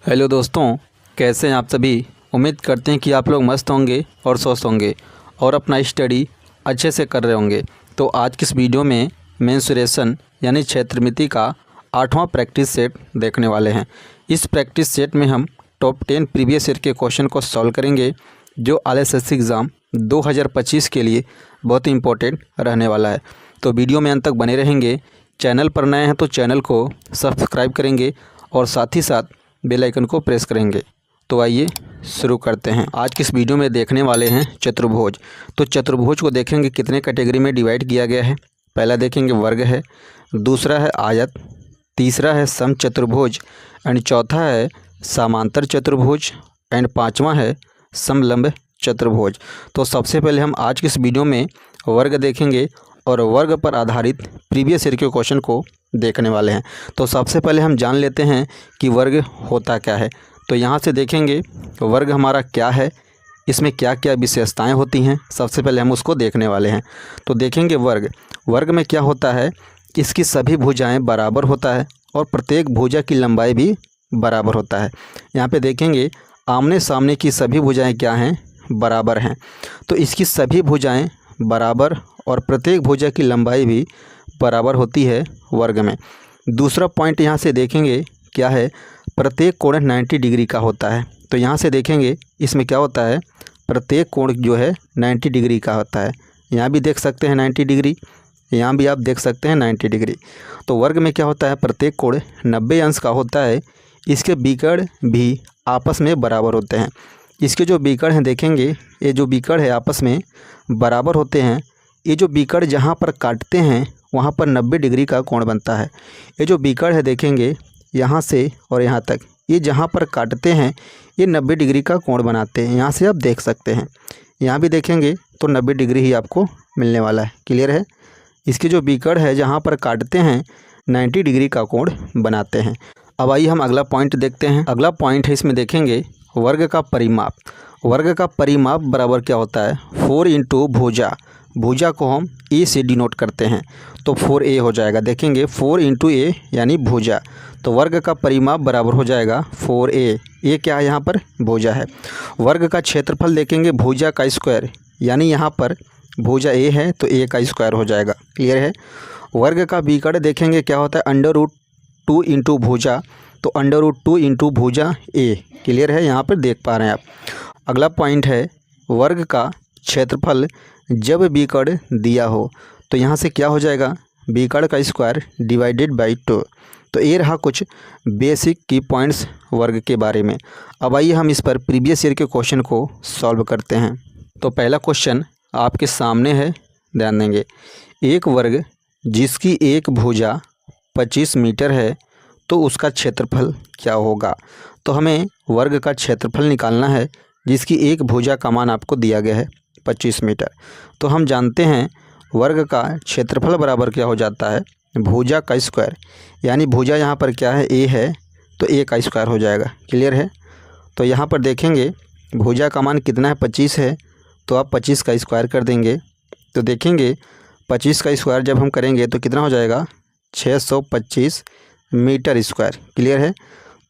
Hello दोस्तों, कैसे हैं आप सभी। उम्मीद करते हैं कि आप लोग मस्त होंगे और स्वस्थ होंगे और अपना स्टडी अच्छे से कर रहे होंगे। तो आज की इस वीडियो में मेंसुरेशन यानी क्षेत्रमिति का 8वां प्रैक्टिस सेट देखने वाले हैं। इस प्रैक्टिस सेट में हम टॉप 10 प्रीवियस ईयर के क्वेश्चन को सॉल्व करेंगे जो आईएएस एग्ज़ाम 2025 के लिए बहुत ही इंपॉर्टेंट रहने वाला है। तो वीडियो में अंत तक बने रहेंगे। चैनल पर नए हैं तो चैनल को सब्सक्राइब करेंगे और साथ ही साथ बेल आइकन को प्रेस करेंगे। तो आइए शुरू करते हैं। आज की इस वीडियो में देखने वाले हैं चतुर्भुज। तो चतुर्भुज को देखेंगे कितने कैटेगरी में डिवाइड किया गया है। पहला देखेंगे वर्ग है, दूसरा है आयत, तीसरा है समचतुर्भुज एंड चौथा है समांतर चतुर्भुज एंड पांचवा है समलंब चतुर्भुज। तो सबसे पहले हम आज की इस वीडियो में वर्ग देखेंगे और वर्ग पर आधारित प्रीवियस ईयर के क्वेश्चन को देखने वाले हैं। तो सबसे पहले हम जान लेते हैं कि वर्ग होता क्या है। तो यहाँ से देखेंगे वर्ग हमारा क्या है, इसमें क्या क्या विशेषताएं होती हैं, सबसे पहले हम उसको देखने वाले हैं। तो देखेंगे वर्ग में क्या होता है, इसकी सभी भुजाएं बराबर होता है और प्रत्येक भुजा की लंबाई भी बराबर होता है। यहाँ पे देखेंगे आमने सामने की सभी भुजाएं क्या हैं, बराबर हैं। तो इसकी सभी भुजाएं बराबर और प्रत्येक भुजा की लंबाई भी बराबर होती है वर्ग में। दूसरा पॉइंट यहाँ से देखेंगे क्या है, प्रत्येक कोण 90 डिग्री का होता है। तो यहाँ से देखेंगे इसमें क्या होता है, प्रत्येक कोण जो है 90 डिग्री का होता है। यहाँ भी देख सकते हैं 90 डिग्री, यहाँ भी आप देख सकते हैं 90 डिग्री। तो वर्ग में क्या होता है, प्रत्येक कोण 90 अंश का होता है। इसके विकर्ण भी आपस में बराबर होते हैं। इसके जो विकर्ण हैं देखेंगे, ये जो विकर्ण है आपस में बराबर होते हैं। ये जो विकर्ण जहाँ पर काटते हैं वहाँ पर 90 डिग्री का कोण बनता है। ये जो विकर्ण है देखेंगे यहाँ से और यहाँ तक, ये जहाँ पर काटते हैं ये 90 डिग्री का कोण बनाते हैं। यहाँ से आप देख सकते हैं, यहाँ भी देखेंगे तो 90 डिग्री ही आपको मिलने वाला है। क्लियर है। इसके जो विकर्ण है जहाँ पर काटते हैं 90 डिग्री का कोण बनाते हैं। अब आइए हम अगला पॉइंट देखते हैं। अगला पॉइंट है, इसमें देखेंगे वर्ग का परिमाप। वर्ग का परिमाप बराबर क्या होता है, 4 इंटू भुजा। भुजा को हम ए से डिनोट करते हैं तो 4a हो जाएगा। देखेंगे 4 इंटू ए यानी भुजा, तो वर्ग का परिमाप बराबर हो जाएगा 4a। ये क्या है, यहाँ पर भुजा है। वर्ग का क्षेत्रफल देखेंगे भुजा का स्क्वायर, यानी यहाँ पर भुजा a है तो a का स्क्वायर हो जाएगा। क्लियर है। वर्ग का विकर्ण देखेंगे क्या होता है, √2 इंटू भुजा, तो √2 इंटू भुजा a। क्लियर है, यहाँ पर देख पा रहे हैं आप। अगला पॉइंट है वर्ग का क्षेत्रफल जब विकर्ण दिया हो, तो यहाँ से क्या हो जाएगा, विकर्ण का स्क्वायर डिवाइडेड बाई 2। तो ये रहा कुछ बेसिक की पॉइंट्स वर्ग के बारे में। अब आइए हम इस पर प्रीवियस ईयर के क्वेश्चन को सॉल्व करते हैं। तो पहला क्वेश्चन आपके सामने है, ध्यान देंगे। एक वर्ग जिसकी एक भुजा 25 मीटर है तो उसका क्षेत्रफल क्या होगा। तो हमें वर्ग का क्षेत्रफल निकालना है जिसकी एक भुजा का मान आपको दिया गया है 25 मीटर। तो हम जानते हैं वर्ग का क्षेत्रफल बराबर क्या हो जाता है, भुजा का स्क्वायर, यानी भुजा यहाँ पर क्या है, a है तो a का स्क्वायर हो जाएगा। क्लियर है। तो यहाँ पर देखेंगे भुजा का मान कितना है, 25 है, तो आप 25 का स्क्वायर कर देंगे। तो देखेंगे 25 का स्क्वायर जब हम करेंगे तो कितना हो जाएगा, 625 मीटर स्क्वायर। क्लियर है।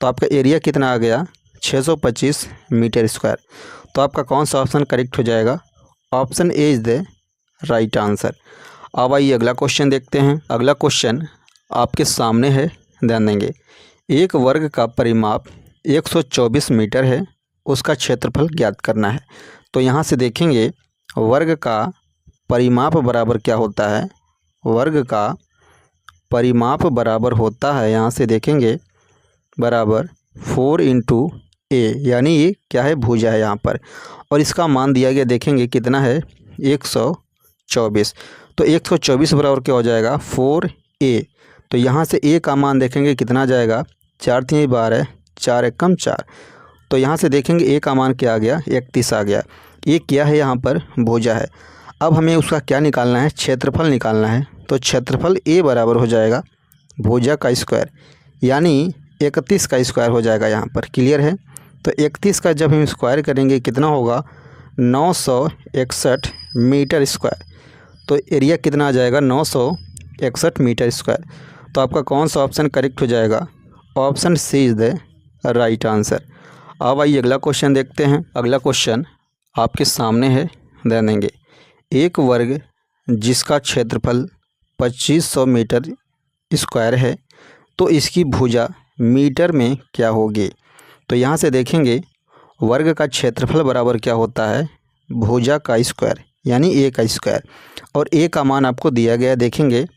तो आपका एरिया कितना आ गया, 625 मीटर स्क्वायर। तो आपका कौन सा ऑप्शन करेक्ट हो जाएगा, option A is the right answer. अब आइए अगला क्वेश्चन देखते हैं। अगला क्वेश्चन आपके सामने है, ध्यान देंगे। एक वर्ग का परिमाप 124 मीटर है, उसका क्षेत्रफल ज्ञात करना है। तो यहाँ से देखेंगे वर्ग का परिमाप बराबर क्या होता है, वर्ग का परिमाप बराबर होता है, यहाँ से देखेंगे बराबर 4 इंटू ए, यानी ये क्या है, भुजा है यहाँ पर, और इसका मान दिया गया देखेंगे कितना है, 124। तो 124 बराबर क्या हो जाएगा, 4a। तो यहाँ से a का मान देखेंगे कितना आ जाएगा, 4 3 12, 4 1 4। तो यहाँ से देखेंगे a का मान क्या आ गया, 31 आ गया। ये क्या है, यहाँ पर भुजा है। अब हमें उसका क्या निकालना है, क्षेत्रफल निकालना है। तो क्षेत्रफल a बराबर हो जाएगा भुजा का स्क्वायर, यानी 31 का स्क्वायर हो जाएगा यहाँ पर। क्लियर है। तो 31 का जब हम स्क्वायर करेंगे कितना होगा, 961 मीटर स्क्वायर। तो एरिया कितना आ जाएगा, 961 मीटर स्क्वायर। तो आपका कौन सा ऑप्शन करेक्ट हो जाएगा, option C is the right answer. अब आइए अगला क्वेश्चन देखते हैं। अगला क्वेश्चन आपके सामने है, ध्यान देंगे। एक वर्ग जिसका क्षेत्रफल 2500 मीटर स्क्वायर है तो इसकी भुजा मीटर में क्या होगी। तो यहाँ से देखेंगे वर्ग का क्षेत्रफल बराबर क्या होता है, भुजा का स्क्वायर यानी ए का स्क्वायर, और ए का मान आपको दिया गया है, देखेंगे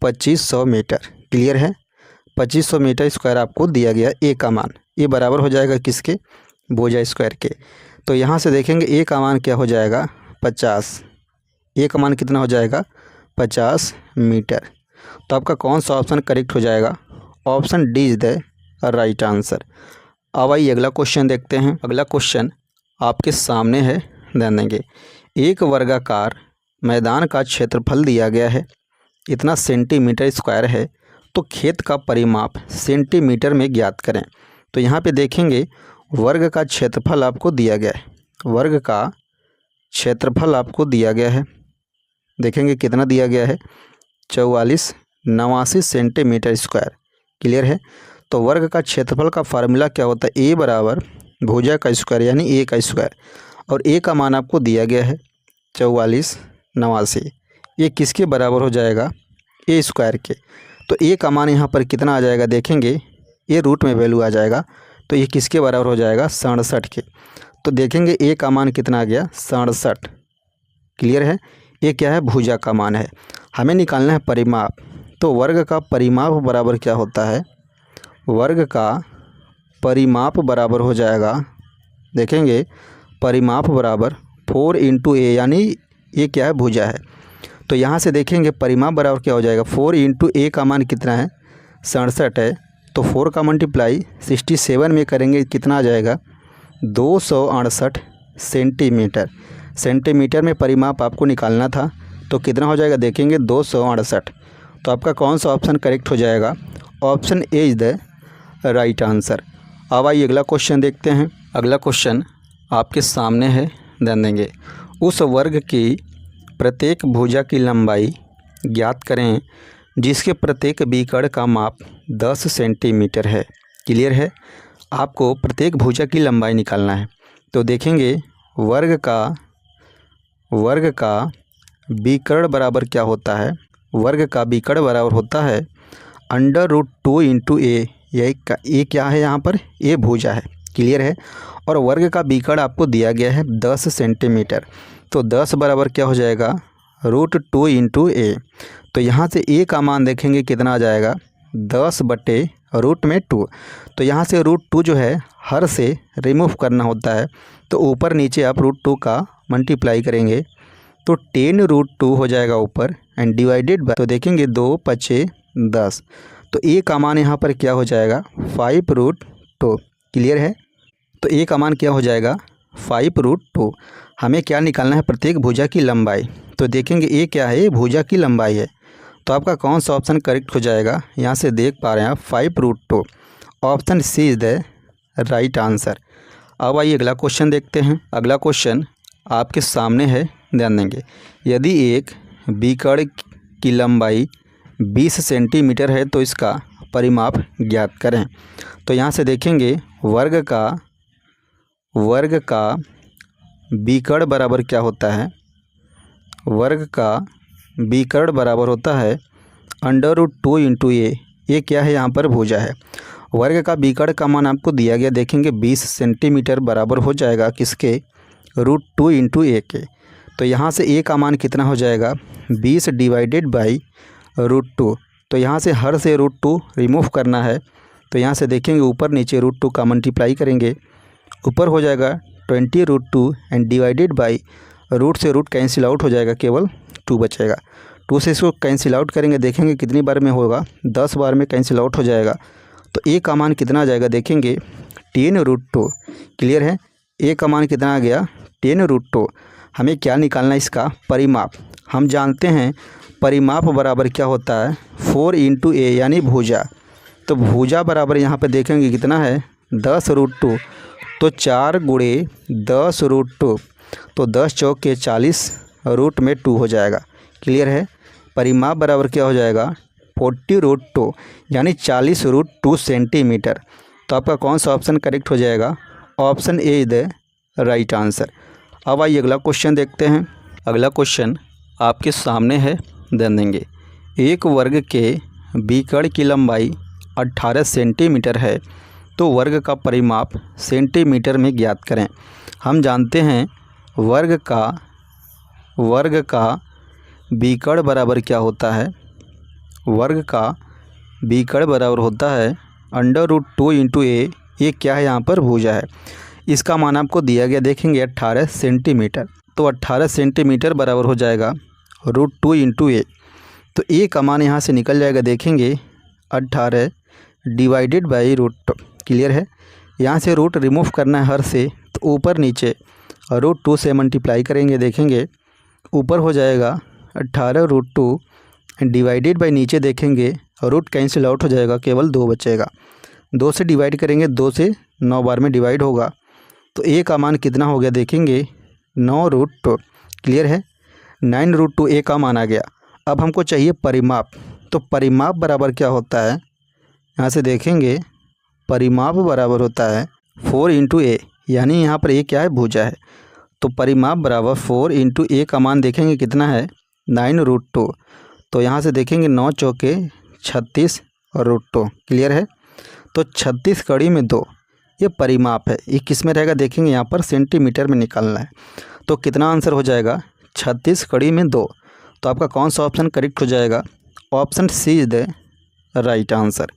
2500 मीटर। क्लियर है, 2500 मीटर स्क्वायर आपको दिया गया ए का मान, ये बराबर हो जाएगा किसके, भुजा स्क्वायर के। तो यहाँ से देखेंगे ए का मान क्या हो जाएगा 50, ए का मान कितना हो जाएगा 50 मीटर। तो आपका कौन सा ऑप्शन करेक्ट हो जाएगा, option D is the right answer. अब आइए अगला क्वेश्चन देखते हैं। अगला क्वेश्चन आपके सामने है, ध्यान देंगे। एक वर्गाकार मैदान का क्षेत्रफल दिया गया है, इतना सेंटीमीटर स्क्वायर है, तो खेत का परिमाप सेंटीमीटर में ज्ञात करें। तो यहाँ पे देखेंगे वर्ग का क्षेत्रफल आपको दिया गया है, वर्ग का क्षेत्रफल आपको दिया गया है, देखेंगे कितना दिया गया है 4489 सेंटीमीटर स्क्वायर। क्लियर है, तो वर्ग का क्षेत्रफल का फार्मूला क्या होता है, ए बराबर भुजा का स्क्वायर यानी ए का स्क्वायर, और ए का मान आपको दिया गया है 4489, ये किसके बराबर हो जाएगा, ए स्क्वायर के। तो ए का मान यहाँ पर कितना आ जाएगा, देखेंगे ये रूट में वैल्यू आ जाएगा, तो ये किसके बराबर हो जाएगा 67 के। तो देखेंगे ए का मान कितना आ गया 67। क्लियर है, ये क्या है, भुजा का मान है, हमें निकालना है परिमाप। तो वर्ग का परिमाप बराबर क्या होता है, वर्ग का परिमाप बराबर हो जाएगा, देखेंगे परिमाप बराबर 4 इंटू ए, यानी ये क्या है, भुजा है। तो यहाँ से देखेंगे परिमाप बराबर क्या हो जाएगा, 4 इंटू ए का मान कितना है 67 है, तो 4 का मल्टीप्लाई 67 में करेंगे कितना आ जाएगा 268 सेंटीमीटर। सेंटीमीटर में परिमाप आपको निकालना था, तो कितना हो जाएगा, देखेंगे 268। तो आपका कौन सा ऑप्शन करेक्ट हो जाएगा, option A is the right answer. अब आइए अगला क्वेश्चन देखते हैं। अगला क्वेश्चन आपके सामने है, ध्यान देंगे। उस वर्ग की प्रत्येक भुजा की लंबाई ज्ञात करें जिसके प्रत्येक बीकड़ का माप 10 सेंटीमीटर है। क्लियर है, आपको प्रत्येक भुजा की लंबाई निकालना है। तो देखेंगे वर्ग का बीकड़ बराबर क्या होता है, वर्ग का बीकड़ बराबर होता है √2 इंटू ए, ये क्या है यहाँ पर, ये भुजा है। क्लियर है, और वर्ग का बीकड़ आपको दिया गया है 10 सेंटीमीटर, तो 10 बराबर क्या हो जाएगा √2 इंटू ए। तो यहाँ से ए का मान देखेंगे कितना आ जाएगा 10 बटे रूट में 2। तो यहाँ से √2 जो है हर से रिमूव करना होता है, तो ऊपर नीचे आप √2 का मल्टीप्लाई करेंगे तो 10√2 हो जाएगा ऊपर, एंड डिवाइडेड बाय, तो देखेंगे 2 5 10, तो ए का मान यहाँ पर क्या हो जाएगा 5√2। क्लियर है, तो ए का मान क्या हो जाएगा 5√2। हमें क्या निकालना है, प्रत्येक भुजा की लंबाई। तो देखेंगे ए क्या है, भुजा की लंबाई है, तो आपका कौन सा ऑप्शन करेक्ट हो जाएगा, यहाँ से देख पा रहे हैं आप 5√2, option C is the right answer. अब आइए अगला क्वेश्चन देखते हैं। अगला क्वेश्चन आपके सामने है, ध्यान देंगे। यदि एक बीकड़ की लंबाई 20 सेंटीमीटर है तो इसका परिमाप ज्ञात करें। तो यहाँ से देखेंगे वर्ग का बीकड़ बराबर क्या होता है, वर्ग का बीकड़ बराबर होता है √2 इंटू ए, ये क्या है यहाँ पर भुजा है। वर्ग का बीकड़ का मान आपको दिया गया, देखेंगे 20 सेंटीमीटर बराबर हो जाएगा किसके, √2 इंटू ए के। तो यहाँ से ए का मान कितना हो जाएगा 20 डिवाइडेड बाई √2, तो यहाँ से हर से √2 रिमूव करना है, तो यहाँ से देखेंगे ऊपर नीचे √2 का मल्टीप्लाई करेंगे, ऊपर हो जाएगा 20√2 एंड डिवाइडेड बाई रूट से रूट कैंसिल आउट हो जाएगा, केवल 2 बचेगा। 2 से इसको कैंसिल आउट करेंगे, देखेंगे कितनी बार में होगा 10 बार में कैंसिल आउट हो जाएगा। तो ए का मान कितना आ जाएगा, देखेंगे 10√2। क्लियर है, ए का मान कितना आ गया 10√2। हमें क्या निकालना है, इसका परिमाप। हम जानते हैं परिमाप बराबर क्या होता है 4 इंटू ए यानी भुजा। तो भुजा बराबर यहाँ पर देखेंगे कितना है 10√2, तो 4 गुणे 10√2, तो 10 चौक के 40 रूट में 2 हो जाएगा। क्लियर है, परिमाप बराबर क्या हो जाएगा 40√2 यानी 40√2 सेंटीमीटर। तो आपका कौन सा ऑप्शन करेक्ट हो जाएगा? Option A is the right answer. अब आइए अगला क्वेश्चन देखते हैं। अगला क्वेश्चन आपके सामने है, ध्यान देंगे। एक वर्ग के बीकड़ की लंबाई 18 सेंटीमीटर है, तो वर्ग का परिमाप सेंटीमीटर में ज्ञात करें। हम जानते हैं वर्ग का बीकड़ बराबर क्या होता है? वर्ग का बीकड़ बराबर होता है √2 × a। ये क्या है? यहाँ पर भुजा है। इसका मान आपको दिया गया, देखेंगे 18 सेंटीमीटर। तो 18 सेंटीमीटर बराबर हो जाएगा √2 × a। तो a का मान यहाँ से निकल जाएगा, देखेंगे 18 डिवाइडेड बाई √2। क्लियर है? यहाँ से रूट रिमूव करना है हर से, तो ऊपर नीचे √2 से मल्टीप्लाई करेंगे, देखेंगे ऊपर हो जाएगा 18 √2 डिवाइडेड बाई नीचे देखेंगे रूट कैंसिल आउट हो जाएगा, केवल 2 बचेगा। 2 से डिवाइड करेंगे, 2 से 9 बार में डिवाइड होगा, तो a का मान कितना हो गया? देखेंगे 9√2। क्लियर है? 9√2 a का मान आ गया। अब हमको चाहिए परिमाप। तो परिमाप बराबर क्या होता है? यहाँ से देखेंगे परिमाप बराबर होता है 4 × a, यानी यहाँ पर a क्या है? भुजा है। तो परिमाप बराबर 4 × a का मान देखेंगे कितना है? 9√2। तो यहाँ से देखेंगे 9 चौके 36 और √2। क्लियर है? तो 36 कड़ी में 2 ये परिमाप है। ये किस में रहेगा? देखेंगे यहाँ पर सेंटीमीटर में निकालना है। तो कितना आंसर हो जाएगा? 36 कड़ी में 2। तो आपका कौन सा ऑप्शन करेक्ट हो जाएगा? Option C is the right answer.